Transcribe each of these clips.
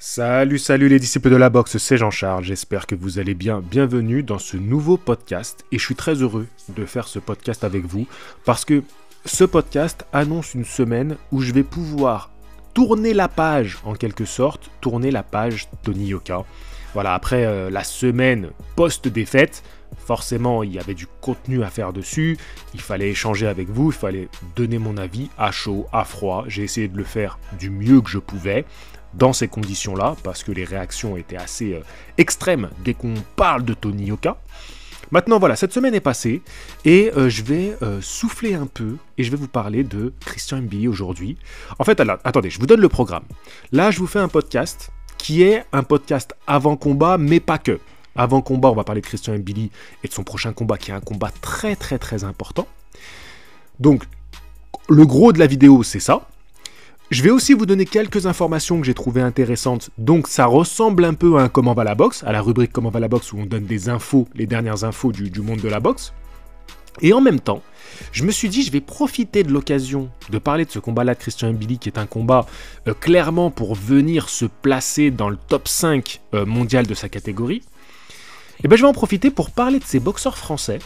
Salut les disciples de la boxe, c'est Jean-Charles, j'espère que vous allez bien. Bienvenue dans ce nouveau podcast et je suis très heureux de faire ce podcast avec vous parce que ce podcast annonce une semaine où je vais pouvoir tourner la page en quelque sorte, tourner la page Tony Yoka. Voilà, après la semaine post-défaite, forcément il y avait du contenu à faire dessus, il fallait échanger avec vous, il fallait donner mon avis à chaud, à froid, j'ai essayé de le faire du mieux que je pouvais. Dans ces conditions-là, parce que les réactions étaient assez extrêmes dès qu'on parle de Tony Yoka. Maintenant, voilà, cette semaine est passée, et je vais souffler un peu, et je vais vous parler de Christian Mbili aujourd'hui. En fait, alors, attendez, je vous donne le programme. Là, je vous fais un podcast, qui est un podcast avant combat, mais pas que. Avant combat, on va parler de Christian Mbili, et de son prochain combat, qui est un combat très très très important. Donc, le gros de la vidéo, c'est ça. Je vais aussi vous donner quelques informations que j'ai trouvées intéressantes, donc ça ressemble un peu à un Comment va la boxe, à la rubrique Comment va la boxe où on donne des infos, les dernières infos du monde de la boxe. Et en même temps, je me suis dit je vais profiter de l'occasion de parler de ce combat-là de Christian Mbili qui est un combat clairement pour venir se placer dans le top 5 mondial de sa catégorie. Et ben je vais en profiter pour parler de ces boxeurs français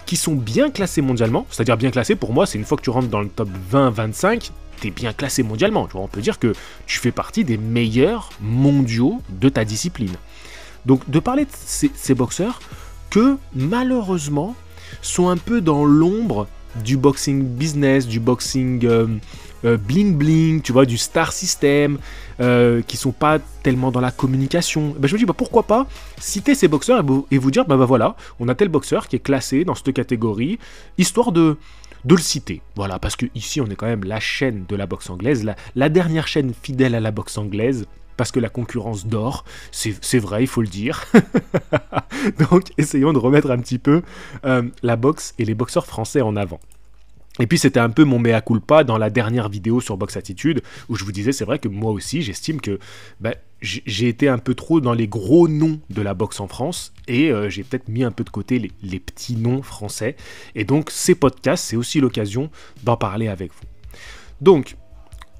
qui sont bien classés mondialement, c'est-à-dire bien classés pour moi, c'est une fois que tu rentres dans le top 20-25, t'es bien classé mondialement, tu vois, on peut dire que tu fais partie des meilleurs mondiaux de ta discipline. Donc de parler de ces boxeurs que malheureusement sont un peu dans l'ombre du boxing business, du boxing bling bling, tu vois, du star system, qui sont pas tellement dans la communication. Ben, je me dis pourquoi pas citer ces boxeurs et vous dire voilà, on a tel boxeur qui est classé dans cette catégorie, histoire de le citer, voilà, parce que ici on est quand même la chaîne de la boxe anglaise, la dernière chaîne fidèle à la boxe anglaise, parce que la concurrence dort, c'est vrai, il faut le dire. Donc essayons de remettre un petit peu la boxe et les boxeurs français en avant. Et puis c'était un peu mon mea culpa dans la dernière vidéo sur Box Attitude, où je vous disais, c'est vrai que moi aussi, j'estime que j'ai été un peu trop dans les gros noms de la boxe en France, et j'ai peut-être mis un peu de côté les petits noms français. Et donc ces podcasts, c'est aussi l'occasion d'en parler avec vous. Donc,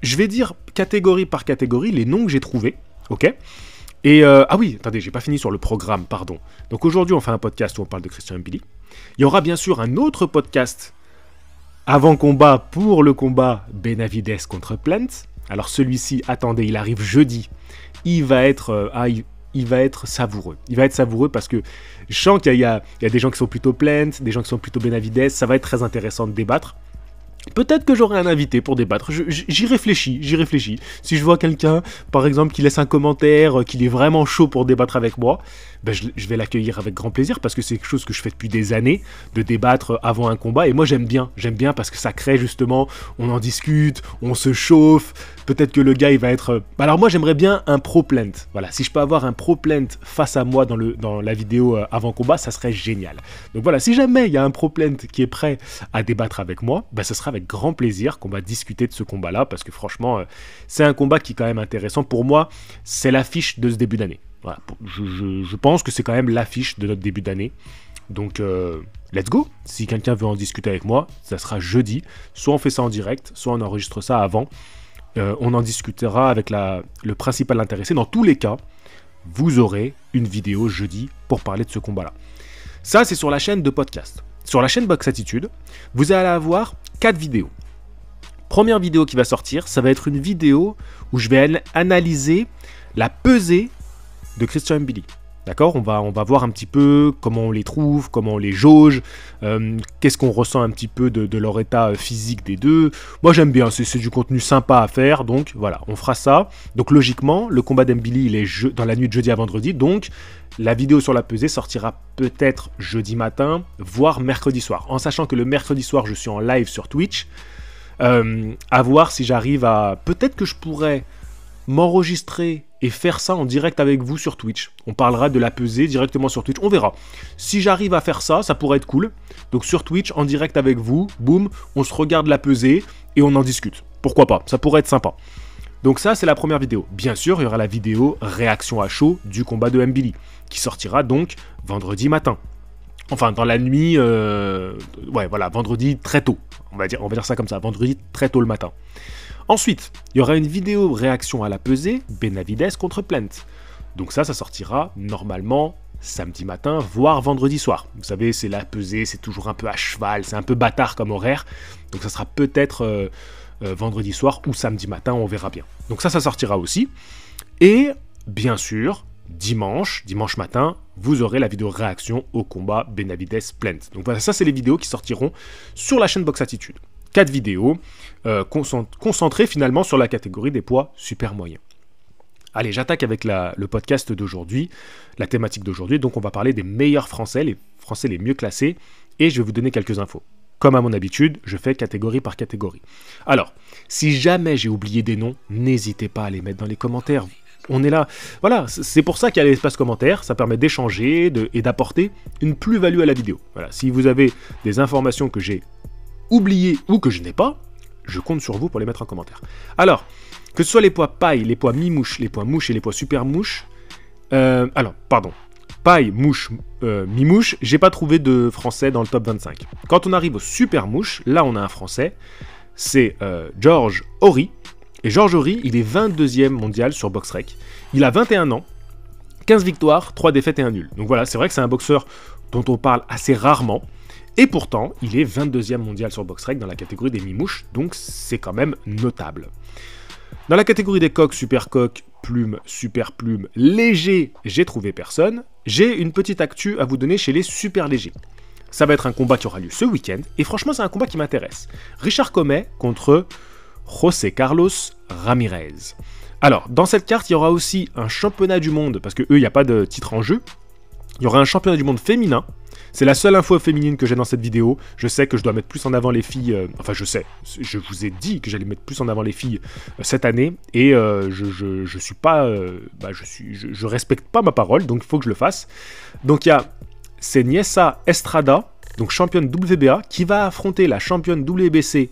je vais dire catégorie par catégorie les noms que j'ai trouvés, ok ? Et ah oui, attendez, j'ai pas fini sur le programme, pardon. Donc aujourd'hui, on fait un podcast où on parle de Christian Mbili. Il y aura bien sûr un autre podcast avant combat pour le combat Benavidez contre Plant. Alors celui-ci, attendez, il arrive jeudi. Il va être savoureux. Il va être savoureux parce que je sens qu'il y a des gens qui sont plutôt Plant, des gens qui sont plutôt Benavidez. Ça va être très intéressant de débattre. Peut-être que j'aurai un invité pour débattre, j'y réfléchis. Si je vois quelqu'un, par exemple, qui laisse un commentaire, qu'il est vraiment chaud pour débattre avec moi, je vais l'accueillir avec grand plaisir, parce que c'est quelque chose que je fais depuis des années, de débattre avant un combat, et moi j'aime bien parce que ça crée justement, on en discute, on se chauffe, peut-être que le gars il va être... Alors moi j'aimerais bien un pro-plant, voilà, si je peux avoir un pro-plant face à moi dans la vidéo avant combat, ça serait génial. Donc voilà, si jamais il y a un pro-plant qui est prêt à débattre avec moi, ce sera avec grand plaisir qu'on va discuter de ce combat-là, parce que franchement, c'est un combat qui est quand même intéressant. Pour moi, c'est l'affiche de ce début d'année. Voilà, je pense que c'est quand même l'affiche de notre début d'année. Donc, let's go. Si quelqu'un veut en discuter avec moi, ça sera jeudi. Soit on fait ça en direct, soit on enregistre ça avant. On en discutera avec le principal intéressé. Dans tous les cas, vous aurez une vidéo jeudi pour parler de ce combat-là. Ça, c'est sur la chaîne de podcast. Sur la chaîne Box Attitude, vous allez avoir 4 vidéos. Première vidéo qui va sortir, ça va être une vidéo où je vais analyser la pesée de Christian Mbili. D'accord ? On va voir un petit peu comment on les trouve, comment on les jauge, qu'est-ce qu'on ressent un petit peu de leur état physique des deux. Moi j'aime bien, c'est du contenu sympa à faire, donc voilà, on fera ça. Donc logiquement, le combat d'Mbili, il est dans la nuit de jeudi à vendredi, donc la vidéo sur la pesée sortira peut-être jeudi matin, voire mercredi soir. En sachant que le mercredi soir, je suis en live sur Twitch, à voir si j'arrive à... Peut-être que je pourrais m'enregistrer et faire ça en direct avec vous sur Twitch. On parlera de la pesée directement sur Twitch, on verra. Si j'arrive à faire ça, ça pourrait être cool. Donc sur Twitch, en direct avec vous, boum, on se regarde la pesée et on en discute. Pourquoi pas, ça pourrait être sympa. Donc ça, c'est la première vidéo. Bien sûr, il y aura la vidéo réaction à chaud du combat de Mbili, qui sortira donc vendredi matin. Enfin, dans la nuit, vendredi très tôt. On va dire ça comme ça, vendredi très tôt le matin. Ensuite, il y aura une vidéo réaction à la pesée, Benavidez contre Plant. Donc ça sortira normalement samedi matin, voire vendredi soir. Vous savez, c'est la pesée, c'est toujours un peu à cheval, c'est un peu bâtard comme horaire. Donc ça sera peut-être vendredi soir ou samedi matin, on verra bien. Donc ça sortira aussi. Et bien sûr, dimanche matin, vous aurez la vidéo réaction au combat Benavidez-Plant. Donc voilà, ça c'est les vidéos qui sortiront sur la chaîne Box Attitude. 4 vidéos concentrées finalement sur la catégorie des poids super moyens. Allez, j'attaque avec le podcast d'aujourd'hui, la thématique d'aujourd'hui. Donc on va parler des meilleurs Français, les Français les mieux classés, et je vais vous donner quelques infos. Comme à mon habitude, je fais catégorie par catégorie. Alors, si jamais j'ai oublié des noms, n'hésitez pas à les mettre dans les commentaires. On est là, voilà, c'est pour ça qu'il y a l'espace commentaire, ça permet d'échanger et d'apporter une plus-value à la vidéo. Voilà, si vous avez des informations que j'ai oubliées ou que je n'ai pas, je compte sur vous pour les mettre en commentaire. Alors, que ce soit les poids paille, les poids mi-mouche, les poids mouche et les poids super mouche, paille, mouche, mi-mouche, j'ai pas trouvé de français dans le top 25. Quand on arrive au super mouche, là on a un français, c'est Georges Horry. Et Georges Horry, il est 22e mondial sur BoxRec. Il a 21 ans, 15 victoires, 3 défaites et 1 nul. Donc voilà, c'est vrai que c'est un boxeur dont on parle assez rarement. Et pourtant, il est 22e mondial sur BoxRec dans la catégorie des mi-mouches, donc c'est quand même notable. Dans la catégorie des coqs, super coq, plume, super plume, léger, j'ai trouvé personne. J'ai une petite actu à vous donner chez les super légers. Ça va être un combat qui aura lieu ce week-end, et franchement c'est un combat qui m'intéresse. Richard Commey contre José Carlos Ramirez. Alors, dans cette carte, il y aura aussi un championnat du monde, parce que eux, il n'y a pas de titre en jeu. Il y aura un championnat du monde féminin. C'est la seule info féminine que j'ai dans cette vidéo. Je sais que je dois mettre plus en avant les filles. Je vous ai dit que j'allais mettre plus en avant les filles cette année. Et je suis pas. Je respecte pas ma parole, donc il faut que je le fasse. Donc c'est Niessa Estrada, donc championne WBA, qui va affronter la championne WBC.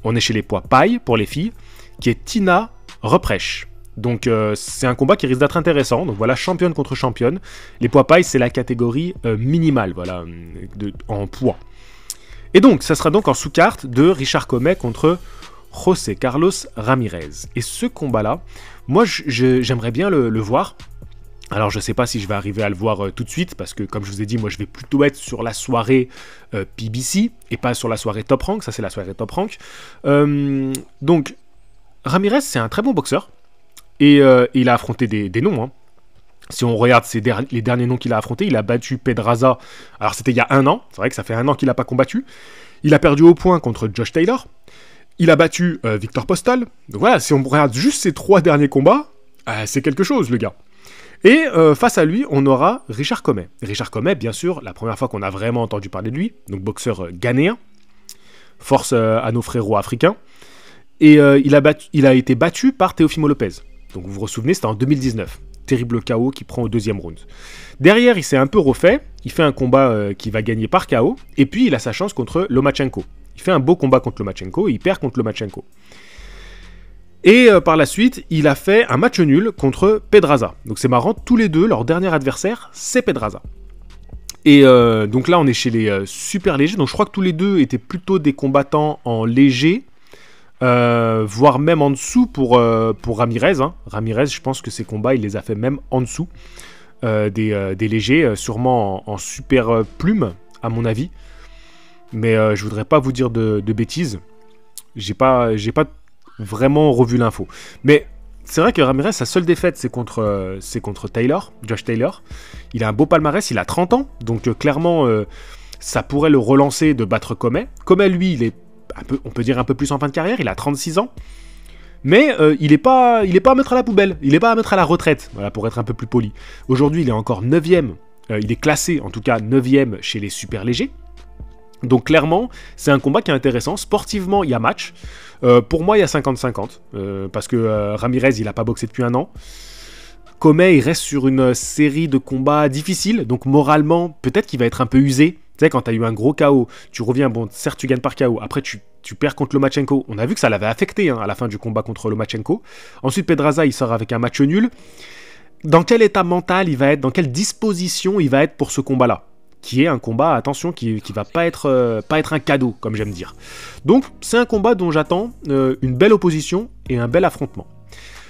On est chez les poids paille pour les filles, qui est Tina Reprèche. Donc c'est un combat qui risque d'être intéressant. Donc voilà, championne contre championne. Les poids paille, c'est la catégorie minimale, voilà, en poids. Et donc, ça sera donc en sous-carte de Richard Commey contre José Carlos Ramirez. Et ce combat-là, moi, j'aimerais bien le voir. Alors, je ne sais pas si je vais arriver à le voir tout de suite, parce que, comme je vous ai dit, moi, je vais plutôt être sur la soirée PBC, et pas sur la soirée Top Rank. Ça, c'est la soirée Top Rank. Donc, Ramirez, c'est un très bon boxeur. Et il a affronté des noms. Hein. Si on regarde les derniers noms qu'il a affrontés, il a battu Pedraza. Alors c'était il y a 1 an. C'est vrai que ça fait 1 an qu'il n'a pas combattu. Il a perdu au point contre Josh Taylor. Il a battu Victor Postol. Donc voilà, si on regarde juste ces 3 derniers combats, c'est quelque chose, le gars. Et face à lui, on aura Richard Commey. Richard Commey, bien sûr, la première fois qu'on a vraiment entendu parler de lui. Donc boxeur ghanéen. Force à nos frérots africains. Et il a été battu par Teofimo Lopez. Donc vous vous souvenez, c'était en 2019. Terrible KO qui prend au 2e round. Derrière, il s'est un peu refait. Il fait un combat qui va gagner par KO. Et puis, il a sa chance contre Lomachenko. Il fait un beau combat contre Lomachenko et il perd contre Lomachenko. Et par la suite, il a fait un match nul contre Pedraza. Donc c'est marrant, tous les deux, leur dernier adversaire, c'est Pedraza. Et donc là, on est chez les super légers. Donc je crois que tous les deux étaient plutôt des combattants en léger. Voire même en dessous pour Ramirez. Hein. Ramirez, je pense que ses combats, il les a fait même en dessous des légers, sûrement en super plume, à mon avis. Mais je voudrais pas vous dire de bêtises. J'ai pas vraiment revu l'info. Mais c'est vrai que Ramirez, sa seule défaite, c'est contre Taylor, Josh Taylor. Il a un beau palmarès, il a 30 ans. Donc clairement, ça pourrait le relancer de battre Commey. Commey, lui, il est on peut dire un peu plus en fin de carrière, il a 36 ans, mais il est pas à mettre à la poubelle, il n'est pas à mettre à la retraite, voilà, pour être un peu plus poli. Aujourd'hui, il est encore 9e, il est classé en tout cas 9e chez les super légers, donc clairement, c'est un combat qui est intéressant. Sportivement, il y a match, pour moi il y a 50-50, parce que Ramirez, il n'a pas boxé depuis 1 an, Commey, il reste sur une série de combats difficiles, donc moralement, peut-être qu'il va être un peu usé. Tu sais, quand tu as eu un gros KO, tu reviens, bon, certes, tu gagnes par KO, après, tu perds contre Lomachenko. On a vu que ça l'avait affecté à la fin du combat contre Lomachenko. Ensuite, Pedraza, il sort avec un match nul. Dans quel état mental il va être, dans quelle disposition il va être pour ce combat-là? qui est un combat, attention, qui va pas être un cadeau, comme j'aime dire. Donc, c'est un combat dont j'attends une belle opposition et un bel affrontement.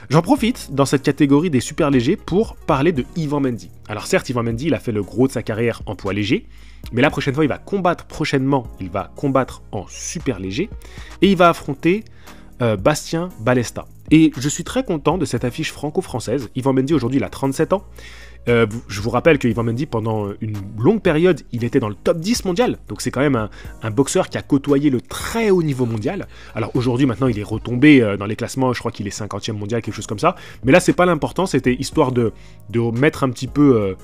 J'en profite dans cette catégorie des super légers pour parler de Yvan Mendy. Alors certes, Yvan Mendy, il a fait le gros de sa carrière en poids léger, mais la prochaine fois, il va combattre en super léger, et il va affronter Bastien Balesta. Et je suis très content de cette affiche franco-française. Yvan Mendy, aujourd'hui, il a 37 ans. Je vous rappelle que Yvan Mendy, pendant une longue période, il était dans le top 10 mondial. Donc c'est quand même un boxeur qui a côtoyé le très haut niveau mondial. Alors aujourd'hui, maintenant, il est retombé dans les classements. Je crois qu'il est 50e mondial, quelque chose comme ça. Mais là, c'est pas l'important. C'était histoire de mettre un petit peu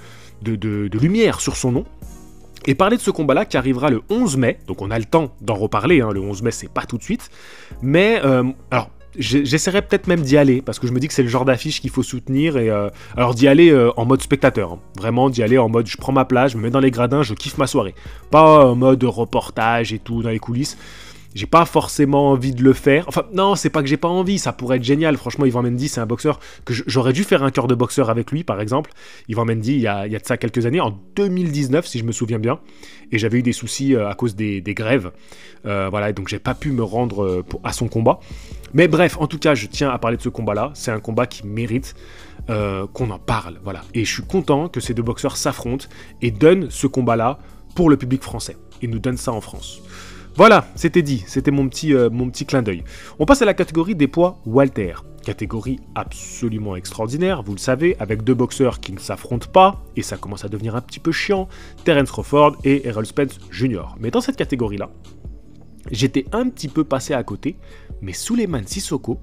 de lumière sur son nom. Et parler de ce combat-là qui arrivera le 11 mai, donc on a le temps d'en reparler, hein, le 11 mai c'est pas tout de suite, mais alors j'essaierai peut-être même d'y aller, parce que je me dis que c'est le genre d'affiche qu'il faut soutenir, et alors d'y aller en mode spectateur, hein, vraiment d'y aller en mode je prends ma place, je me mets dans les gradins, je kiffe ma soirée, pas en mode reportage et tout dans les coulisses. J'ai pas forcément envie de le faire. Enfin, non, c'est pas que j'ai pas envie, ça pourrait être génial. Franchement, Yvan Mendy, c'est un boxeur que j'aurais dû faire un cœur de boxeur avec lui, par exemple. Yvan Mendy, il y a de ça quelques années, en 2019, si je me souviens bien. Et j'avais eu des soucis à cause des grèves. Voilà, donc j'ai pas pu me rendre à son combat. Mais bref, en tout cas, je tiens à parler de ce combat-là. C'est un combat qui mérite qu'on en parle. Voilà. Et je suis content que ces deux boxeurs s'affrontent et donnent ce combat-là pour le public français. Et nous donnent ça en France. Voilà, c'était dit, c'était mon petit clin d'œil. On passe à la catégorie des poids Walter. Catégorie absolument extraordinaire, vous le savez, avec deux boxeurs qui ne s'affrontent pas, et ça commence à devenir un petit peu chiant, Terence Crawford et Errol Spence Jr. Mais dans cette catégorie-là, j'étais un petit peu passé à côté, mais Souleymane Cissokho,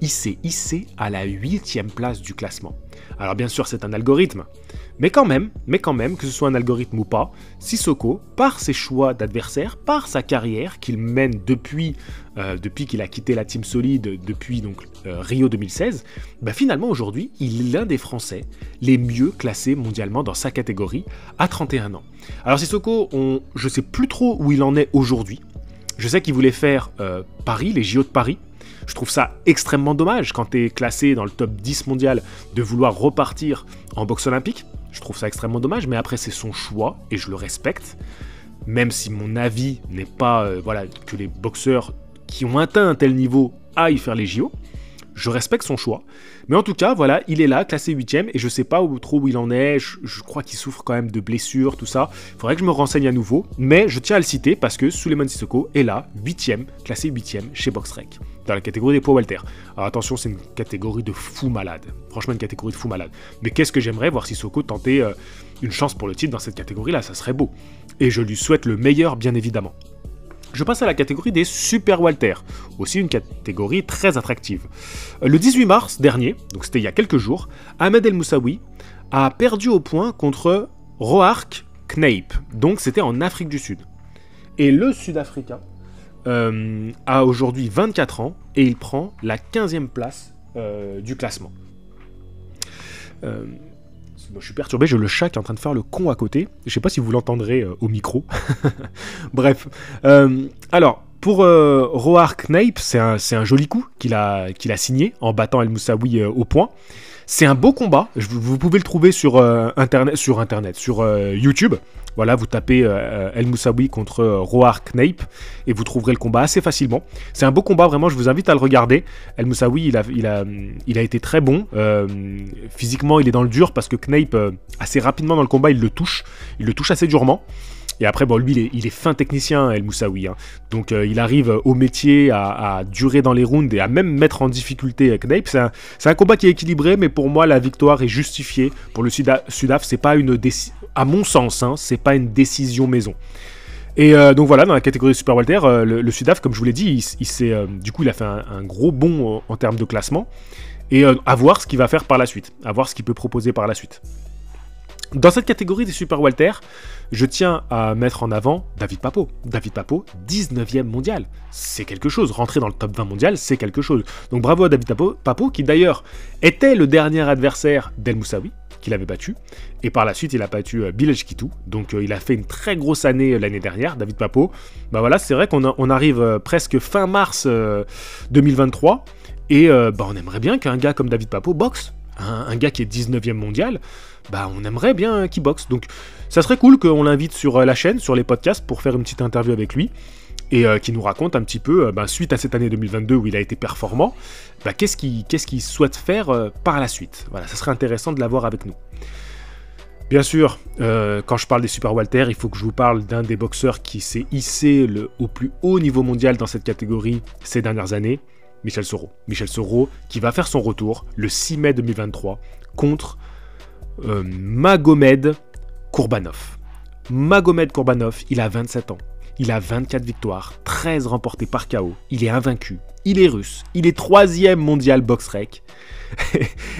il s'est hissé à la 8e place du classement. Alors bien sûr, c'est un algorithme, mais quand même, que ce soit un algorithme ou pas, Cissokho, par ses choix d'adversaire, par sa carrière qu'il mène depuis qu'il a quitté la Team Solide, depuis donc Rio 2016, bah finalement aujourd'hui, il est l'un des Français les mieux classés mondialement dans sa catégorie, à 31 ans. Alors Cissokho, je sais plus trop où il en est aujourd'hui. Je sais qu'il voulait faire Paris, les JO de Paris. Je trouve ça extrêmement dommage quand tu es classé dans le top 10 mondial de vouloir repartir en boxe olympique. Je trouve ça extrêmement dommage, mais après c'est son choix et je le respecte. Même si mon avis n'est pas voilà, que les boxeurs qui ont atteint un tel niveau aillent faire les JO. Je respecte son choix. Mais en tout cas, voilà, il est là, classé 8e, et je sais pas trop où il en est. Je crois qu'il souffre quand même de blessures, tout ça. Il faudrait que je me renseigne à nouveau. Mais je tiens à le citer parce que Souleymane Cissokho est là, 8e, classé 8e chez BoxRec, dans la catégorie des poids Walter. Alors attention, c'est une catégorie de fou malade. Franchement, une catégorie de fou malade. Mais qu'est-ce que j'aimerais voir Cissokho tenter une chance pour le titre dans cette catégorie-là, ça serait beau. Et je lui souhaite le meilleur, bien évidemment. Je passe à la catégorie des Super Walter, aussi une catégorie très attractive. Le 18 mars dernier, donc c'était il y a quelques jours, Ahmed El Moussaoui a perdu au point contre Roark Kneip, donc c'était en Afrique du Sud. Et le Sud-Africain a aujourd'hui 24 ans et il prend la 15e place du classement. Moi, je suis perturbé, j'ai le chat qui est en train de faire le con à côté. Je sais pas si vous l'entendrez au micro. Bref. Alors, pour Roark Kneip, c'est un joli coup qu'il a signé en battant El Moussaoui au point. C'est un beau combat. Vous pouvez le trouver sur YouTube. Voilà, vous tapez El Moussaoui contre Roark Kneip et vous trouverez le combat assez facilement. C'est un beau combat, vraiment, je vous invite à le regarder. El Moussaoui, il a été très bon. Physiquement, il est dans le dur parce que Kneip, assez rapidement dans le combat, il le touche assez durement. Et après, bon, lui, il est fin technicien, El Moussaoui. Hein. Donc, il arrive au métier à durer dans les rounds et à même mettre en difficulté Kneip. C'est un combat qui est équilibré, mais pour moi, la victoire est justifiée. Pour le Sudaf, c'est pas une décision, à mon sens, hein, c'est pas une décision maison. Et donc voilà, dans la catégorie Super Walter, le Sudaf, comme je vous l'ai dit, du coup, il a fait un gros bond en termes de classement. Et à voir ce qu'il va faire par la suite, à voir ce qu'il peut proposer par la suite. Dans cette catégorie des Super Walter, je tiens à mettre en avant David Papo. David Papo, 19e mondial. C'est quelque chose. Rentrer dans le top 20 mondial, c'est quelque chose. Donc bravo à David Papo, qui d'ailleurs était le dernier adversaire d'El Moussaoui, qu'il avait battu. Et par la suite, il a battu Bilal Kitou. Donc il a fait une très grosse année l'année dernière, David Papo. Bah voilà, c'est vrai qu'on arrive presque fin mars 2023. Et on aimerait bien qu'un gars comme David Papo boxe un gars qui est 19e mondial, bah on aimerait bien qu'il boxe. Donc ça serait cool qu'on l'invite sur la chaîne, sur les podcasts, pour faire une petite interview avec lui, et qui nous raconte un petit peu, suite à cette année 2022 où il a été performant, qu'est-ce qu'il souhaite faire par la suite. Voilà, ça serait intéressant de l'avoir avec nous. Bien sûr, quand je parle des super Walter, il faut que je vous parle d'un des boxeurs qui s'est hissé au plus haut niveau mondial dans cette catégorie ces dernières années, Michel Soro. Michel Soro qui va faire son retour le 6 mai 2023 contre Magomed Kourbanov. Magomed Kourbanov, il a 27 ans. Il a 24 victoires, 13 remportées par KO. Il est invaincu. Il est russe. Il est 3e mondial box-rec.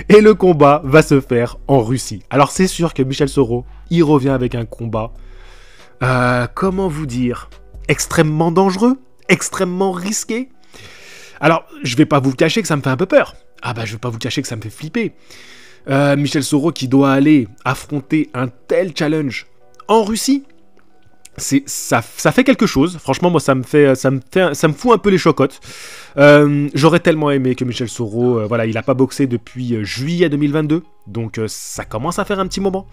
Et le combat va se faire en Russie. Alors c'est sûr que Michel Soro, il revient avec un combat, comment vous dire, extrêmement dangereux, extrêmement risqué. Alors, je vais pas vous cacher que ça me fait un peu peur. Je vais pas vous cacher que ça me fait flipper. Michel Soro qui doit aller affronter un tel challenge en Russie, ça fait quelque chose. Franchement, moi, ça me fout un peu les chocottes. J'aurais tellement aimé que Michel Soro, il a pas boxé depuis juillet 2022, donc ça commence à faire un petit moment.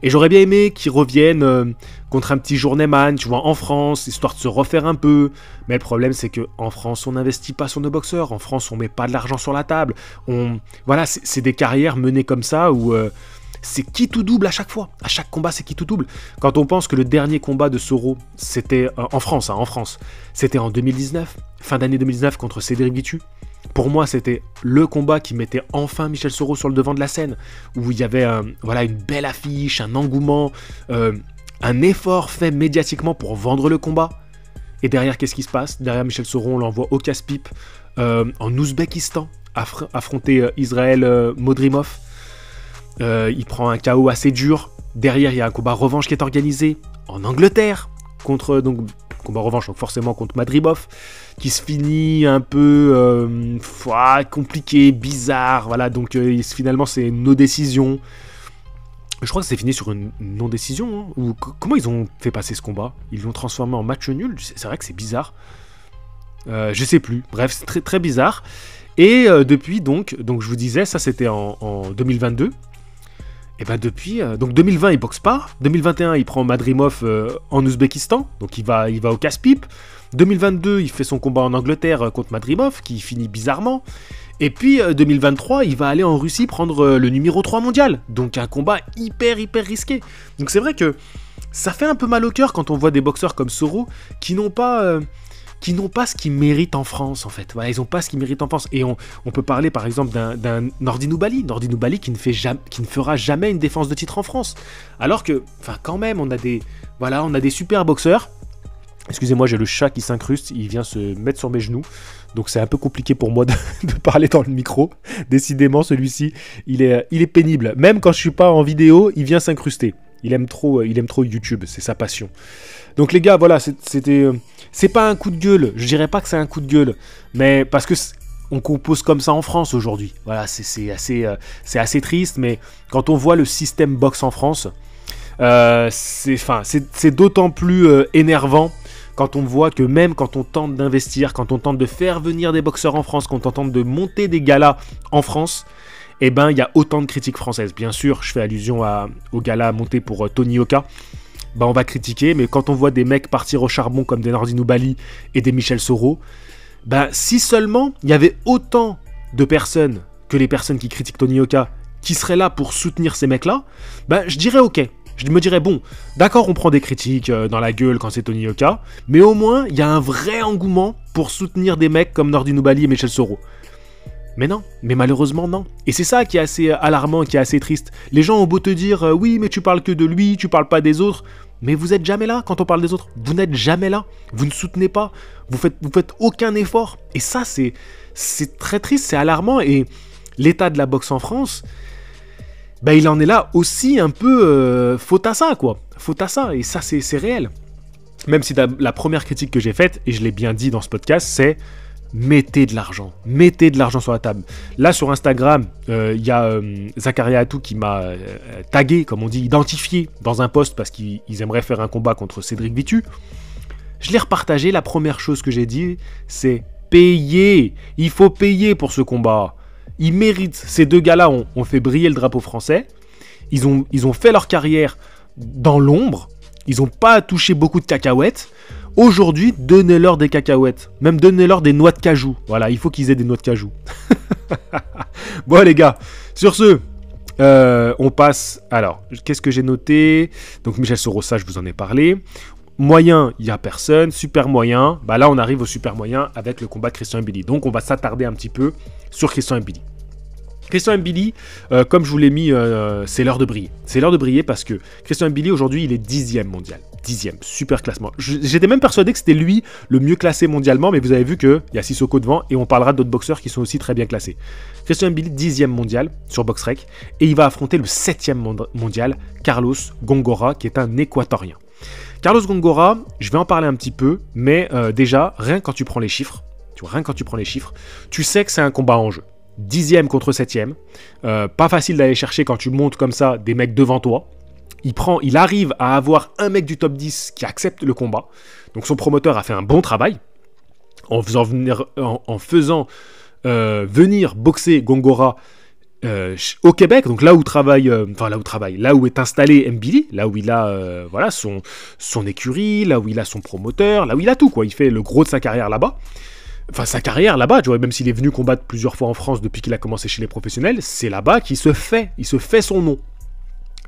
Et j'aurais bien aimé qu'il revienne contre un petit journeyman, tu vois, en France, histoire de se refaire un peu. Mais le problème, c'est qu'en France, on n'investit pas sur nos boxeurs. En France, on met pas de l'argent sur la table. C'est des carrières menées comme ça où c'est qui tout double à chaque fois. À chaque combat, c'est qui tout double. Quand on pense que le dernier combat de Soro, c'était en France, c'était en 2019, fin d'année 2019 contre Cédric Vitu. Pour moi, c'était le combat qui mettait enfin Michel Soro sur le devant de la scène, où il y avait une belle affiche, un engouement, un effort fait médiatiquement pour vendre le combat. Et derrière, qu'est-ce qui se passe? Derrière Michel Soro, on l'envoie au casse-pipe en Ouzbékistan, affronter Israël Modrimov. Il prend un KO assez dur. Derrière, il y a un combat revanche qui est organisé en Angleterre, combat revanche, donc forcément contre Madrimov, qui se finit un peu compliqué, bizarre, voilà, donc finalement c'est une no-décision. Je crois que c'est fini sur une non-décision, hein. Ou comment ils ont fait passer ce combat? Ils l'ont transformé en match nul, c'est vrai que c'est bizarre. Je sais plus, bref, c'est très, très bizarre. Et depuis, donc je vous disais, ça c'était en 2022. Et depuis, donc 2020 il boxe pas, 2021 il prend Madrimov en Ouzbékistan, donc il va au casse-pipe, 2022 il fait son combat en Angleterre contre Madrimov, qui finit bizarrement, et puis 2023 il va aller en Russie prendre le numéro 3 mondial, donc un combat hyper risqué. Donc c'est vrai que ça fait un peu mal au cœur quand on voit des boxeurs comme Soro qui n'ont pas ce qu'ils méritent en France, en fait. Voilà, ils n'ont pas ce qu'ils méritent en France. Et on peut parler, par exemple, d'un Nordi Nubali qui ne fera jamais une défense de titre en France. Alors que, quand même, on a des super boxeurs. Excusez-moi, j'ai le chat qui s'incruste, il vient se mettre sur mes genoux. Donc c'est un peu compliqué pour moi de parler dans le micro. Décidément, celui-ci, il est pénible. Même quand je suis pas en vidéo, il vient s'incruster. Il aime trop YouTube, c'est sa passion. Donc les gars, voilà, c'est pas un coup de gueule. Je dirais pas que c'est un coup de gueule, mais parce que on compose comme ça en France aujourd'hui. Voilà, c'est assez triste, mais quand on voit le système boxe en France, c'est d'autant plus énervant quand on voit que même quand on tente d'investir, quand on tente de faire venir des boxeurs en France, quand on tente de monter des galas en France, il y a autant de critiques françaises. Bien sûr, je fais allusion au gala monté pour Tony Oka. On va critiquer, mais quand on voit des mecs partir au charbon comme des Nordi Nubali et des Michel Soro, si seulement il y avait autant de personnes que les personnes qui critiquent Tony Oka qui seraient là pour soutenir ces mecs-là, je dirais ok. Je me dirais bon, d'accord, on prend des critiques dans la gueule quand c'est Tony Oka, mais au moins il y a un vrai engouement pour soutenir des mecs comme Nordi Nubali et Michel Soro. Mais non, mais malheureusement non. Et c'est ça qui est assez alarmant, qui est assez triste. Les gens ont beau te dire oui, mais tu parles que de lui, tu parles pas des autres. Mais vous êtes jamais là quand on parle des autres. Vous n'êtes jamais là. Vous ne soutenez pas. Vous faites aucun effort. Et ça, c'est très triste, c'est alarmant. Et l'état de la boxe en France, il en est là aussi un peu faute à ça, quoi. Faute à ça. Et ça, c'est réel. Même si la première critique que j'ai faite, et je l'ai bien dit dans ce podcast, c'est mettez de l'argent sur la table. Là sur Instagram, il y a Zakaria Atou qui m'a tagué, comme on dit, identifié dans un post parce qu'ils aimeraient faire un combat contre Cédric Vitu. Je l'ai repartagé, la première chose que j'ai dit, c'est payer. Il faut payer pour ce combat. Ils méritent. Ces deux gars-là ont fait briller le drapeau français. Ils ont fait leur carrière dans l'ombre. Ils n'ont pas touché beaucoup de cacahuètes. Aujourd'hui, donnez-leur des cacahuètes. Même donnez-leur des noix de cajou. Voilà, il faut qu'ils aient des noix de cajou. Bon les gars, sur ce, on passe... Alors, qu'est-ce que j'ai noté? Donc Michel Sorosa, je vous en ai parlé. Moyen, il n'y a personne. Super moyen, bah là on arrive au super moyen avec le combat de Christian Mbili. Donc on va s'attarder un petit peu sur Christian Mbili. Christian Mbili, comme je vous l'ai mis, c'est l'heure de briller. C'est l'heure de briller parce que Christian Mbili, aujourd'hui, il est 10e mondial. 10e, super classement. J'étais même persuadé que c'était lui le mieux classé mondialement, mais vous avez vu qu'il y a Sissoko devant et on parlera d'autres boxeurs qui sont aussi très bien classés. Christian Mbili, 10e mondial sur BoxRec et il va affronter le 7e mondial, Carlos Gongora, qui est un Équatorien. Carlos Gongora, je vais en parler un petit peu, mais déjà, rien que quand tu prends les chiffres, tu sais que c'est un combat en jeu. 10e contre 7e, pas facile d'aller chercher quand tu montes comme ça des mecs devant toi. Il arrive à avoir un mec du top 10 qui accepte le combat. Donc son promoteur a fait un bon travail en faisant venir boxer Gongora au Québec, donc là où est installé Mbili, là où il a son écurie, là où il a son promoteur, là où il a tout quoi. Il fait le gros de sa carrière là-bas. Enfin, sa carrière là-bas, tu vois, même s'il est venu combattre plusieurs fois en France depuis qu'il a commencé chez les professionnels, c'est là-bas qu'il se fait son nom.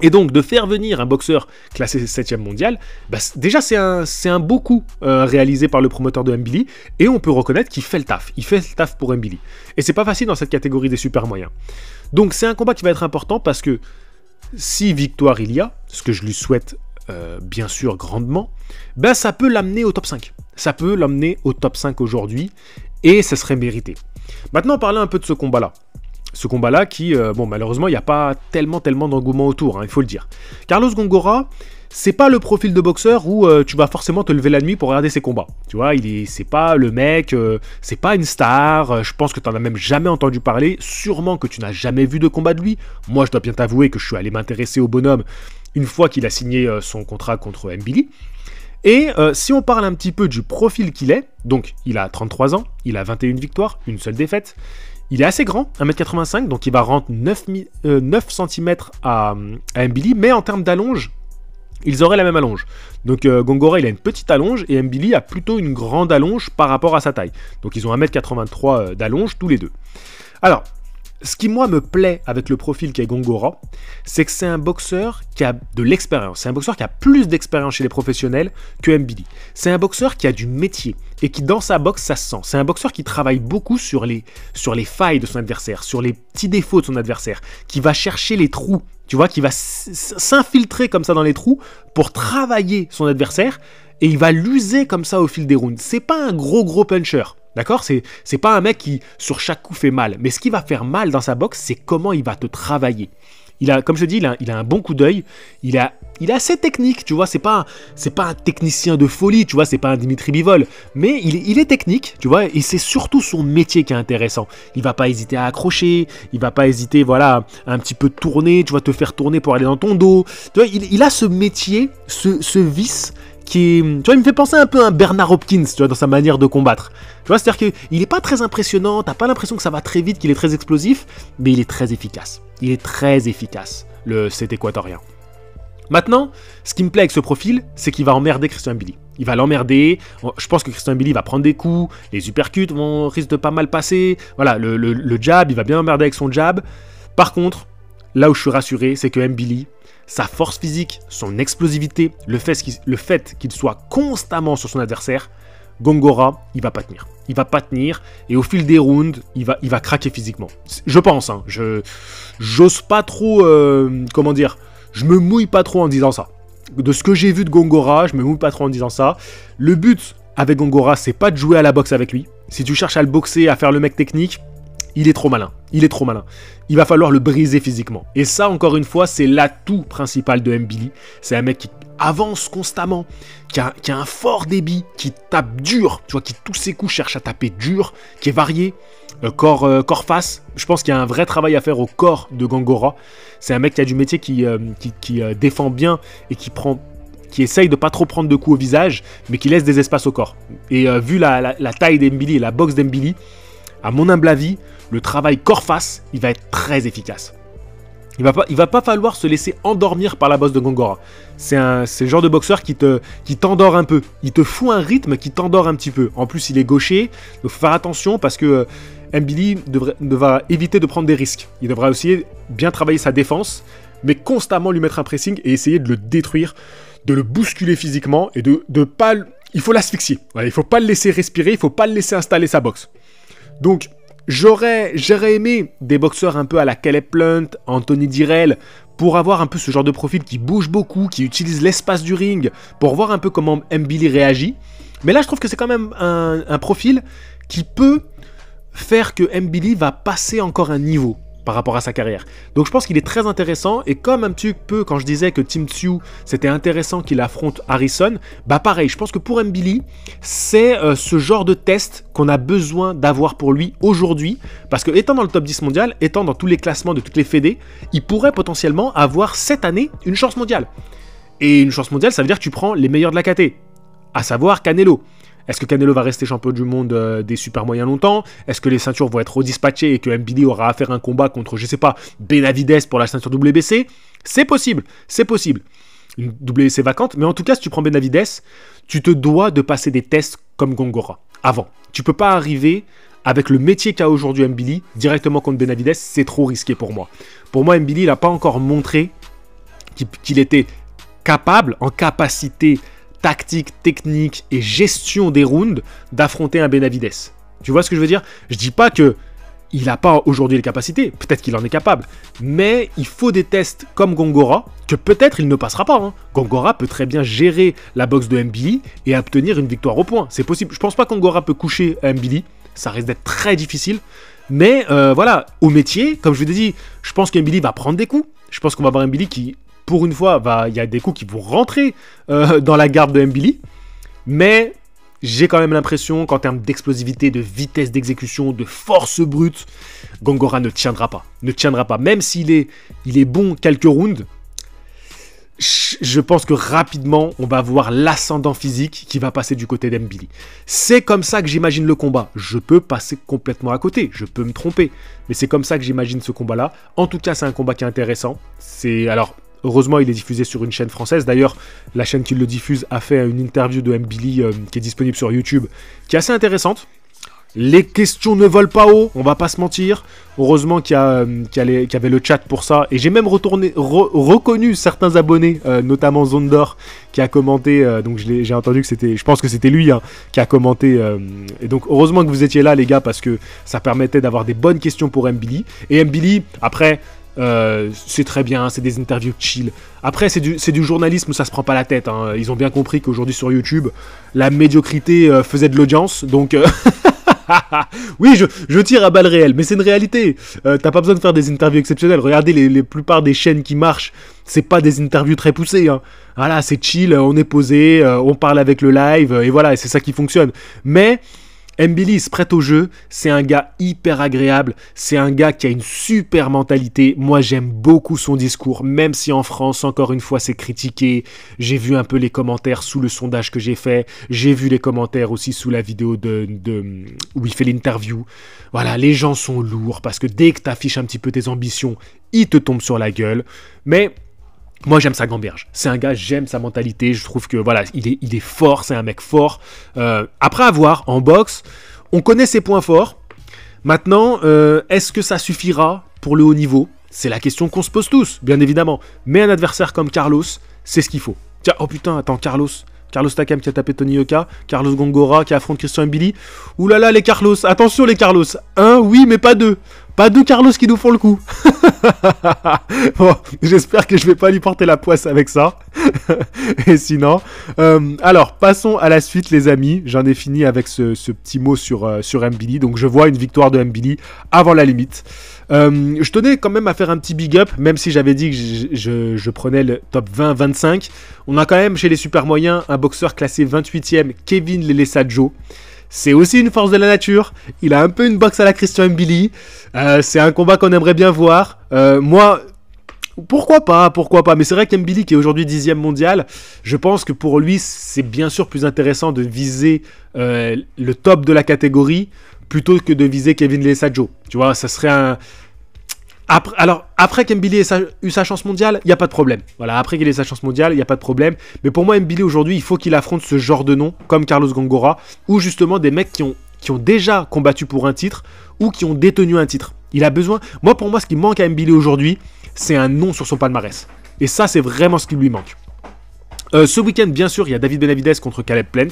Et donc, de faire venir un boxeur classé 7e mondial, bah, déjà, c'est un beau coup réalisé par le promoteur de Mbili, et on peut reconnaître qu'il fait le taf. Il fait le taf pour Mbili. Et c'est pas facile dans cette catégorie des super moyens. Donc, c'est un combat qui va être important parce que si victoire il y a, ce que je lui souhaite bien sûr grandement, ben ça peut l'amener au top 5. Ça peut l'amener au top 5 aujourd'hui et ça serait mérité. Maintenant, parlons un peu de ce combat-là. Ce combat-là qui, malheureusement, il n'y a pas tellement d'engouement autour, hein, il faut le dire. Carlos Gongora, c'est pas le profil de boxeur où tu vas forcément te lever la nuit pour regarder ses combats. Tu vois, c'est pas le mec, c'est pas une star, je pense que tu n'en as même jamais entendu parler, sûrement que tu n'as jamais vu de combat de lui. Moi, je dois bien t'avouer que je suis allé m'intéresser au bonhomme une fois qu'il a signé son contrat contre Mbili. Et si on parle un petit peu du profil qu'il est, donc il a 33 ans, il a 21 victoires, une seule défaite, il est assez grand, 1m85, donc il va rendre 9 cm à Mbili, mais en termes d'allonge, ils auraient la même allonge. Donc Gongora, il a une petite allonge et Mbili a plutôt une grande allonge par rapport à sa taille. Donc ils ont 1m83 d'allonge tous les deux. Alors, ce qui moi me plaît avec le profil qu'est Gongora, c'est que c'est un boxeur qui a de l'expérience. C'est un boxeur qui a plus d'expérience chez les professionnels que Mbili. C'est un boxeur qui a du métier et qui dans sa boxe ça se sent. C'est un boxeur qui travaille beaucoup sur les failles de son adversaire, sur les petits défauts de son adversaire, qui va chercher les trous, tu vois, qui va s'infiltrer comme ça dans les trous pour travailler son adversaire et il va l'user comme ça au fil des rounds. C'est pas un gros puncher. D'accord ? C'est pas un mec qui, sur chaque coup, fait mal. Mais ce qui va faire mal dans sa boxe, c'est comment il va te travailler. Comme je te dis, il a un bon coup d'œil. Il est assez technique, tu vois. C'est pas un technicien de folie, tu vois. C'est pas un Dimitri Bivol. Mais il est technique, tu vois. Et c'est surtout son métier qui est intéressant. Il va pas hésiter à accrocher. Il va pas hésiter, voilà, à un petit peu tourner. Tu vas te faire tourner pour aller dans ton dos. Tu vois, il a ce métier, ce vice qui est, tu vois, il me fait penser un peu à un Bernard Hopkins, tu vois, dans sa manière de combattre. Tu vois, c'est-à-dire qu'il n'est pas très impressionnant, t'as pas l'impression que ça va très vite, qu'il est très explosif, mais il est très efficace. Il est très efficace, cet Équatorien. Maintenant, ce qui me plaît avec ce profil, c'est qu'il va emmerder Christian Mbili. Il va l'emmerder, je pense que Christian Mbili va prendre des coups, les uppercuts risquent de pas mal passer, voilà, le jab, il va bien emmerder avec son jab. Par contre, là où je suis rassuré, c'est que Mbili, sa force physique, son explosivité, le fait qu'il soit constamment sur son adversaire, Gongora, il va pas tenir. Il va pas tenir et au fil des rounds, il va craquer physiquement. Je pense, hein, j'ose pas trop, comment dire, je me mouille pas trop en disant ça. De ce que j'ai vu de Gongora, je me mouille pas trop en disant ça. Le but avec Gongora, c'est pas de jouer à la boxe avec lui. Si tu cherches à le boxer, à faire le mec technique, il est trop malin. Il va falloir le briser physiquement. Et ça, encore une fois, c'est l'atout principal de Mbili. C'est un mec qui avance constamment, qui a un fort débit, qui tape dur, tu vois, qui tous ses coups cherche à taper dur, qui est varié, corps-face. Je pense qu'il y a un vrai travail à faire au corps de Gongora. C'est un mec qui a du métier, qui défend bien et qui essaye de pas trop prendre de coups au visage, mais qui laisse des espaces au corps. Et vu la taille d'Mbili et la boxe d'Mbili, à mon humble avis, le travail corps-face, il va être très efficace. Il va pas falloir se laisser endormir par la bosse de Gongora. C'est le genre de boxeur qui t'endort un peu. Il te fout un rythme qui t'endort un petit peu. En plus, il est gaucher, donc faut faire attention parce que Mbili devra éviter de prendre des risques. Il devra aussi bien travailler sa défense, mais constamment lui mettre un pressing et essayer de le détruire, de le bousculer physiquement et de pas... Il faut l'asphyxier. Voilà, il faut pas le laisser respirer, il faut pas le laisser installer sa boxe. Donc... J'aurais aimé des boxeurs un peu à la Caleb Plant, Anthony Dirrell, pour avoir un peu ce genre de profil qui bouge beaucoup, qui utilise l'espace du ring, pour voir un peu comment Mbili réagit. Mais là, je trouve que c'est quand même un profil qui peut faire que Mbili va passer encore un niveau par rapport à sa carrière. Donc je pense qu'il est très intéressant, et comme un petit peu quand je disais que Tim Tszyu, c'était intéressant qu'il affronte Harrison, bah pareil, je pense que pour Mbili, c'est ce genre de test qu'on a besoin d'avoir pour lui aujourd'hui, parce que étant dans le top 10 mondial, étant dans tous les classements de toutes les fédés, il pourrait potentiellement avoir cette année une chance mondiale. Et une chance mondiale, ça veut dire que tu prends les meilleurs de la KT, à savoir Canelo. Est-ce que Canelo va rester champion du monde des super moyens longtemps? Est-ce que les ceintures vont être redispatchées et que Mbili aura à faire un combat contre, je sais pas, Benavidez pour la ceinture WBC? C'est possible, c'est possible. Une WBC vacante, mais en tout cas, si tu prends Benavidez, tu te dois de passer des tests comme Gongora, avant. Tu peux pas arriver avec le métier qu'a aujourd'hui Mbili directement contre Benavidez, c'est trop risqué pour moi. Pour moi, Mbili, il n'a pas encore montré qu'il était capable, en capacité tactique, technique et gestion des rounds d'affronter un Benavidez. Tu vois ce que je veux dire? Je dis pas que il n'a pas aujourd'hui les capacités, peut-être qu'il en est capable, mais il faut des tests comme Gongora, que peut-être il ne passera pas. Gongora peut très bien gérer la boxe de Mbili et obtenir une victoire au point. C'est possible. Je pense pas que Gongora peut coucher Mbili, ça risque d'être très difficile, mais voilà, au métier, comme je vous ai dit, je pense qu'Mbili va prendre des coups. Je pense qu'on va voir Mbili qui... Pour une fois, il y a des coups qui vont rentrer dans la garde de Mbili. Mais j'ai quand même l'impression qu'en termes d'explosivité, de vitesse d'exécution, de force brute, Gongora ne tiendra pas. Ne tiendra pas. Même s'il est bon quelques rounds, je pense que rapidement, on va voir l'ascendant physique qui va passer du côté d'Mbili. C'est comme ça que j'imagine le combat. Je peux passer complètement à côté. Je peux me tromper. Mais c'est comme ça que j'imagine ce combat-là. En tout cas, c'est un combat qui est intéressant. Alors... Heureusement, il est diffusé sur une chaîne française. D'ailleurs, la chaîne qui le diffuse a fait une interview de Mbili qui est disponible sur YouTube, qui est assez intéressante. Les questions ne volent pas haut, on va pas se mentir. Heureusement qu'il y avait le chat pour ça. Et j'ai même reconnu certains abonnés, notamment Zondor, qui a commenté. Donc j'ai entendu que c'était... Je pense que c'était lui qui a commenté. Et donc heureusement que vous étiez là, les gars, parce que ça permettait d'avoir des bonnes questions pour Mbili. Et Mbili, après... c'est très bien, c'est des interviews chill. Après, c'est du journalisme, ça se prend pas la tête. Ils ont bien compris qu'aujourd'hui sur YouTube, la médiocrité faisait de l'audience. Donc, oui, je tire à balles réelles, mais c'est une réalité. T'as pas besoin de faire des interviews exceptionnelles. Regardez les plupart des chaînes qui marchent, c'est pas des interviews très poussées. Voilà, c'est chill, on est posé, on parle avec le live, et voilà, c'est ça qui fonctionne. Mais... Mbili se prête au jeu, c'est un gars hyper agréable, c'est un gars qui a une super mentalité. Moi j'aime beaucoup son discours, même si en France encore une fois c'est critiqué. J'ai vu un peu les commentaires sous le sondage que j'ai fait, j'ai vu les commentaires aussi sous la vidéo où il fait l'interview. Voilà, les gens sont lourds parce que dès que tu affiches un petit peu tes ambitions, ils te tombent sur la gueule. Mais... moi j'aime sa gamberge, c'est un gars, j'aime sa mentalité, je trouve que voilà, il est fort, c'est un mec fort. Après avoir en boxe, on connaît ses points forts. Maintenant, est-ce que ça suffira pour le haut niveau? C'est la question qu'on se pose tous, bien évidemment. Mais un adversaire comme Carlos, c'est ce qu'il faut. Tiens, oh putain, attends, Carlos Takam qui a tapé Tony Yoka, Carlos Gongora qui affronte Christian Mbili. Ouh là là, les Carlos, attention les Carlos. Un, oui, mais pas deux. Pas deux Carlos qui nous font le coup. Bon, j'espère que je vais pas lui porter la poisse avec ça. Et sinon... alors, passons à la suite, les amis. J'en ai fini avec ce petit mot sur Mbili. Donc, je vois une victoire de Mbili avant la limite. Je tenais quand même à faire un petit big up, même si j'avais dit que je prenais le top 20-25. On a quand même chez les super moyens un boxeur classé 28e, Kevin Lelesadjo. C'est aussi une force de la nature. Il a un peu une boxe à la Christian Mbili. C'est un combat qu'on aimerait bien voir. Moi, pourquoi pas. Mais c'est vrai qu'Mbili, qui est aujourd'hui 10e mondial, je pense que pour lui, c'est bien sûr plus intéressant de viser le top de la catégorie plutôt que de viser Kevin Lee et Sajo. Tu vois, ça serait un... Après qu'Mbili ait eu sa chance mondiale, il n'y a pas de problème. Voilà, après qu'il ait sa chance mondiale, il n'y a pas de problème. Mais pour moi, Mbili aujourd'hui, il faut qu'il affronte ce genre de nom, comme Carlos Gongora, ou justement des mecs qui ont déjà combattu pour un titre, ou qui ont détenu un titre. Il a besoin... Pour moi, ce qui manque à Mbili aujourd'hui, c'est un nom sur son palmarès. Et ça, c'est vraiment ce qui lui manque. Ce week-end, bien sûr, il y a David Benavidez contre Caleb Plant.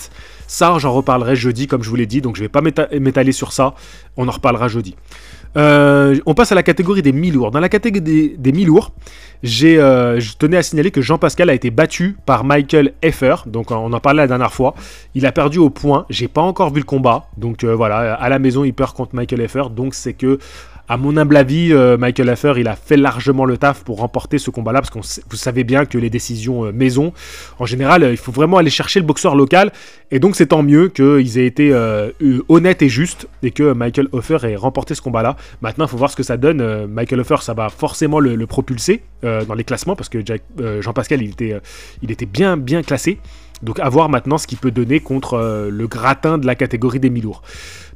Ça, j'en reparlerai jeudi, comme je vous l'ai dit. Donc, je ne vais pas m'étaler sur ça. On en reparlera jeudi. On passe à la catégorie des mi-lourds. Dans la catégorie des mi-lourds, je tenais à signaler que Jean-Pascal a été battu par Michael Effer. Donc, on en parlait la dernière fois. Il a perdu au point. J'ai pas encore vu le combat. Donc, voilà, à la maison, il perd contre Michael Effer. Donc, c'est que... À mon humble avis, Michael Effer, il a fait largement le taf pour remporter ce combat-là, parce que vous savez bien que les décisions maison, en général, il faut vraiment aller chercher le boxeur local, et donc c'est tant mieux qu'ils aient été honnêtes et justes, et que Michael Effer ait remporté ce combat-là. Maintenant, il faut voir ce que ça donne. Michael Effer, ça va forcément le propulser dans les classements, parce que Jean-Pascal, il était bien classé. Donc à voir maintenant ce qu'il peut donner contre le gratin de la catégorie des mi-lourds.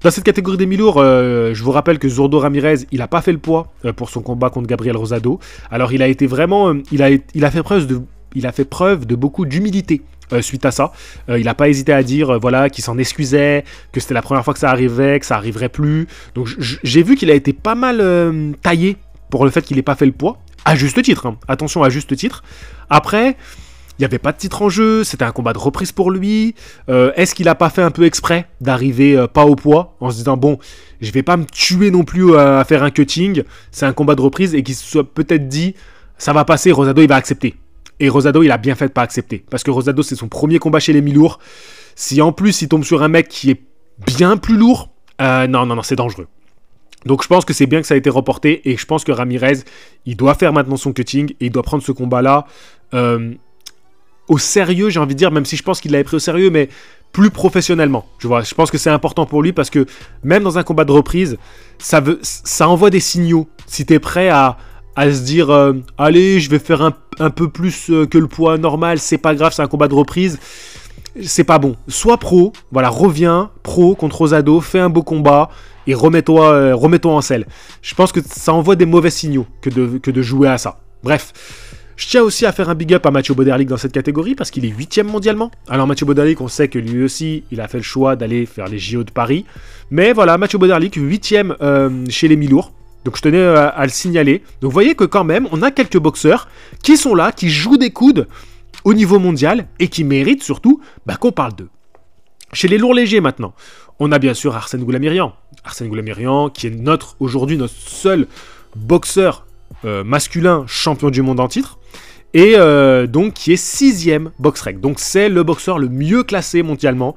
Dans cette catégorie des mi-lourds, je vous rappelle que Zurdo Ramirez, il n'a pas fait le poids pour son combat contre Gabriel Rosado. Alors il a été vraiment... il a fait preuve de beaucoup d'humilité suite à ça. Il n'a pas hésité à dire voilà, qu'il s'en excusait, que c'était la première fois que ça arrivait, que ça arriverait plus. Donc j'ai vu qu'il a été pas mal taillé pour le fait qu'il n'ait pas fait le poids. À juste titre, hein. Attention, à juste titre. Après... Il n'y avait pas de titre en jeu, c'était un combat de reprise pour lui. Est-ce qu'il n'a pas fait un peu exprès d'arriver pas au poids, en se disant bon, je vais pas me tuer non plus à faire un cutting, c'est un combat de reprise, et qu'il se soit peut-être dit ça va passer, Rosado il va accepter. Et Rosado il a bien fait de pas accepter, parce que Rosado c'est son premier combat chez les mi-lourds. Si en plus il tombe sur un mec qui est bien plus lourd, non, c'est dangereux. Donc je pense que c'est bien que ça a été reporté, et je pense que Ramirez, il doit faire maintenant son cutting, et il doit prendre ce combat-là au sérieux, j'ai envie de dire, même si je pense qu'il l'avait pris au sérieux, mais plus professionnellement. Tu vois, je pense que c'est important pour lui, parce que même dans un combat de reprise, ça envoie des signaux. Si tu es prêt à se dire allez, je vais faire un peu plus que le poids normal, c'est pas grave, c'est un combat de reprise, c'est pas bon. Sois pro, voilà, reviens pro contre Rosado, fais un beau combat et remets-toi en selle. Je pense que ça envoie des mauvais signaux que de jouer à ça. Bref. Je tiens aussi à faire un big up à Mathieu Boderlic dans cette catégorie, parce qu'il est 8ème mondialement. Alors Mathieu Boderlic, on sait que lui aussi, il a fait le choix d'aller faire les JO de Paris. Mais voilà, Mathieu Boderlic, 8ème chez les mi-lourds. Donc je tenais à le signaler. Donc vous voyez que quand même, on a quelques boxeurs qui sont là, qui jouent des coudes au niveau mondial, et qui méritent surtout qu'on parle d'eux. Chez les lourds légers maintenant, on a bien sûr Arsène Goulamirian. Arsène Goulamirian, qui est aujourd'hui notre seul boxeur masculin champion du monde en titre, et donc qui est 6ème BoxRec. Donc c'est le boxeur le mieux classé mondialement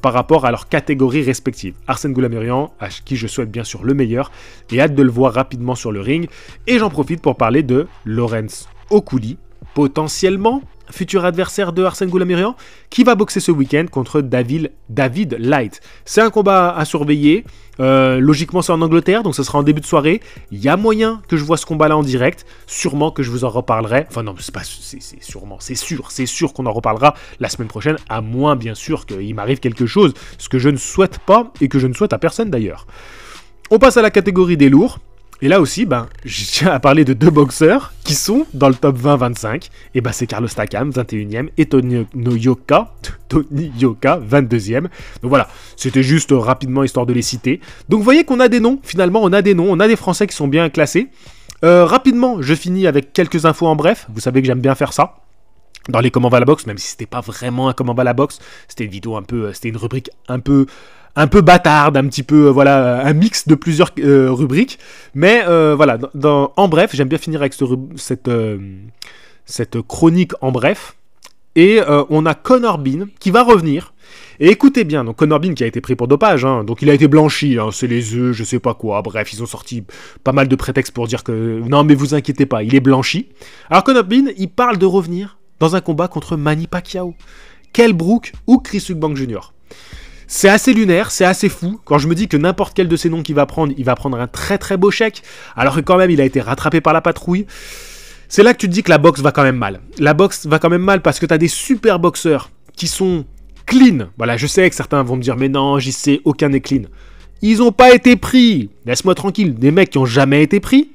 par rapport à leur catégorie respective. Arsène Goulamirian, à qui je souhaite bien sûr le meilleur, et hâte de le voir rapidement sur le ring. Et j'en profite pour parler de Lorenz Okuli, potentiellement futur adversaire de Arsène Goulamirian, qui va boxer ce week-end contre David Light. C'est un combat à surveiller. Logiquement, c'est en Angleterre, donc ce sera en début de soirée. Il y a moyen que je vois ce combat-là en direct. Sûrement que je vous en reparlerai. Enfin non, c'est sûr qu'on en reparlera la semaine prochaine, à moins bien sûr qu'il m'arrive quelque chose, ce que je ne souhaite pas et que je ne souhaite à personne d'ailleurs. On passe à la catégorie des lourds. Et là aussi, je tiens à parler de deux boxeurs qui sont dans le top 20-25. Et c'est Carlos Takam, 21ème, et Tony Yoka, 22ème. Donc voilà, c'était juste rapidement histoire de les citer. Donc vous voyez qu'on a des noms, finalement, on a des Français qui sont bien classés. Rapidement, je finis avec quelques infos en bref. Vous savez que j'aime bien faire ça dans les Comment va la boxe, même si c'était pas vraiment un Comment va la boxe. C'était une vidéo c'était une rubrique un peu bâtarde, un petit peu, un mix de plusieurs rubriques. Mais voilà, en bref, j'aime bien finir avec cette chronique en bref. Et on a Conor Bean qui va revenir. Et écoutez bien, donc Conor Bean qui a été pris pour dopage, donc il a été blanchi, c'est les œufs, je sais pas quoi, bref, ils ont sorti pas mal de prétextes pour dire que non mais vous inquiétez pas, il est blanchi. Alors Conor Bean, il parle de revenir dans un combat contre Manny Pacquiao, Kell Brook ou Chris Eubank Jr. C'est assez lunaire, c'est assez fou. Quand je me dis que n'importe quel de ces noms qu'il va prendre, il va prendre un très très beau chèque, alors que quand même il a été rattrapé par la patrouille. C'est là que tu te dis que la boxe va quand même mal. La boxe va quand même mal parce que tu as des super boxeurs qui sont clean. Voilà, je sais que certains vont me dire mais non, j'y sais, aucun n'est clean. Ils n'ont pas été pris. Laisse-moi tranquille. Des mecs qui n'ont jamais été pris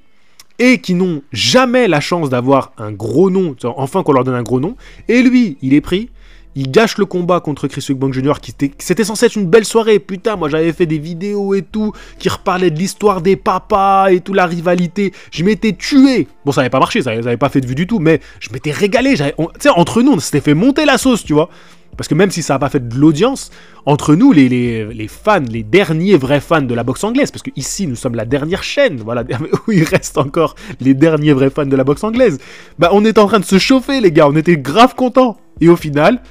et qui n'ont jamais la chance d'avoir un gros nom. Enfin qu'on leur donne un gros nom. Et lui, il est pris. Il gâche le combat contre Chris Eubank Jr. C'était censé être une belle soirée. Putain, moi j'avais fait des vidéos et tout qui reparlaient de l'histoire des papas et tout, la rivalité. Je m'étais tué. Bon, ça n'avait pas marché, ça n'avait pas fait de vue du tout, mais je m'étais régalé. Tu sais, entre nous, on s'était fait monter la sauce, tu vois. Parce que même si ça n'a pas fait de l'audience, entre nous, les fans, les derniers vrais fans de la boxe anglaise, parce que ici, nous sommes la dernière chaîne, voilà, où il reste encore les derniers vrais fans de la boxe anglaise, bah on était en train de se chauffer, les gars, on était grave contents. Et au final,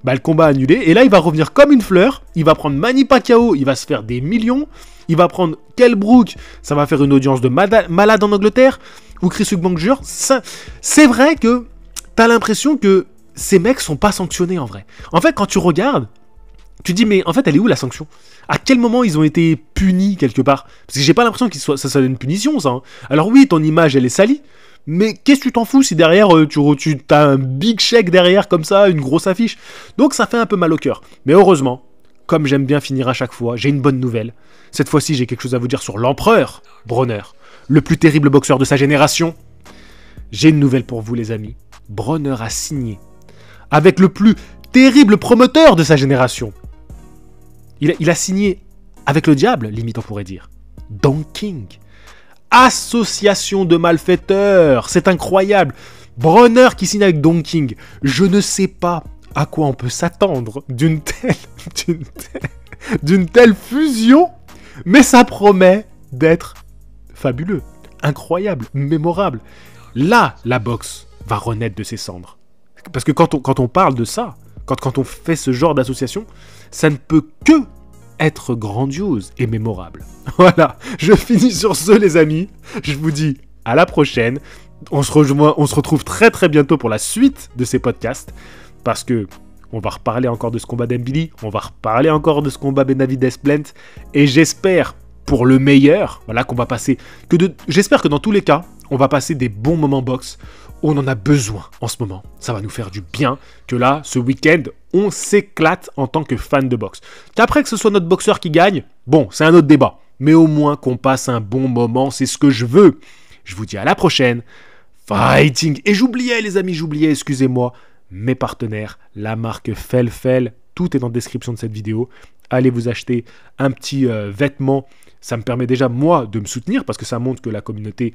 bah, le combat annulé, et là il va revenir comme une fleur, il va prendre Manny Pacquiao, il va se faire des millions, il va prendre Kell Brook, ça va faire une audience de malade en Angleterre, ou Chris Eubank Jr. C'est vrai que t'as l'impression que ces mecs sont pas sanctionnés en vrai. En fait, quand tu regardes, tu dis mais en fait elle est où la sanction? À quel moment ils ont été punis quelque part? Parce que j'ai pas l'impression que ça soit une punition ça. Hein. Alors oui, ton image elle est salie, mais qu'est-ce que tu t'en fous si derrière tu as un big chèque derrière comme ça, une grosse affiche. Donc ça fait un peu mal au cœur. Mais heureusement, comme j'aime bien finir à chaque fois, j'ai une bonne nouvelle. Cette fois-ci, j'ai quelque chose à vous dire sur l'empereur Broner, le plus terrible boxeur de sa génération. J'ai une nouvelle pour vous les amis. Broner a signé avec le plus terrible promoteur de sa génération. Il a signé avec le diable, limite on pourrait dire. Don King. Association de malfaiteurs, c'est incroyable. Broner qui signe avec Don King. Je ne sais pas à quoi on peut s'attendre d'une telle fusion, mais ça promet d'être fabuleux, incroyable, mémorable. Là, la boxe va renaître de ses cendres. Parce que quand on parle de ça, quand on fait ce genre d'association, ça ne peut que être grandiose et mémorable. Voilà, je finis sur ce les amis. Je vous dis à la prochaine. On se retrouve très très bientôt pour la suite de ces podcasts. Parce que on va reparler encore de ce combat d'Embili. On va reparler encore de ce combat Benavidez-Blent. Et j'espère pour le meilleur, voilà, qu'on va passer... J'espère que dans tous les cas, on va passer des bons moments boxe. On en a besoin en ce moment. Ça va nous faire du bien que là, ce week-end, on s'éclate en tant que fan de boxe. Qu'après que ce soit notre boxeur qui gagne, bon, c'est un autre débat. Mais au moins qu'on passe un bon moment, c'est ce que je veux. Je vous dis à la prochaine. Fighting. Et j'oubliais les amis, excusez-moi, mes partenaires, la marque Felfel. Tout est en description de cette vidéo. Allez vous acheter un petit vêtement. Ça me permet déjà, moi, de me soutenir parce que ça montre que la communauté,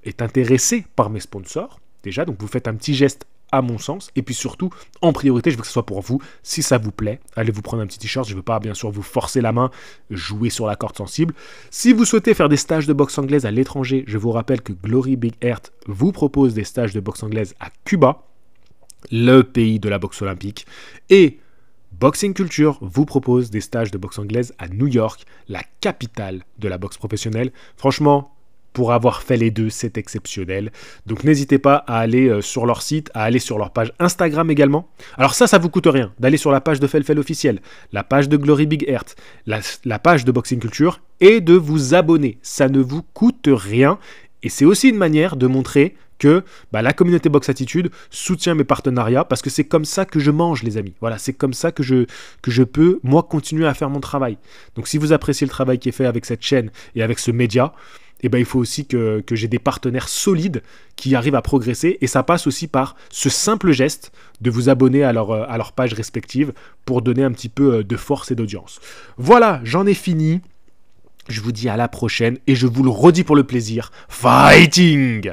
est intéressé par mes sponsors, déjà, donc vous faites un petit geste à mon sens, et puis surtout, en priorité, je veux que ce soit pour vous, si ça vous plaît, allez vous prendre un petit t-shirt, je ne veux pas bien sûr vous forcer la main, jouer sur la corde sensible. Si vous souhaitez faire des stages de boxe anglaise à l'étranger, je vous rappelle que Glory Big Heart vous propose des stages de boxe anglaise à Cuba, le pays de la boxe olympique, et Boxing Culture vous propose des stages de boxe anglaise à New York, la capitale de la boxe professionnelle. Franchement, pour avoir fait les deux, c'est exceptionnel. Donc n'hésitez pas à aller sur leur site, à aller sur leur page Instagram également. Alors ça vous coûte rien, d'aller sur la page de Felfel officiel, la page de Glory Big Heart, la page de Boxing Culture, et de vous abonner. Ça ne vous coûte rien, et c'est aussi une manière de montrer que la communauté Box Attitude soutient mes partenariats, parce que c'est comme ça que je mange, les amis. Voilà, c'est comme ça que je peux, moi, continuer à faire mon travail. Donc si vous appréciez le travail qui est fait avec cette chaîne et avec ce média, il faut aussi que j'ai des partenaires solides qui arrivent à progresser. Et ça passe aussi par ce simple geste de vous abonner à leur page respective pour donner un petit peu de force et d'audience. Voilà, j'en ai fini. Je vous dis à la prochaine et je vous le redis pour le plaisir. Fighting!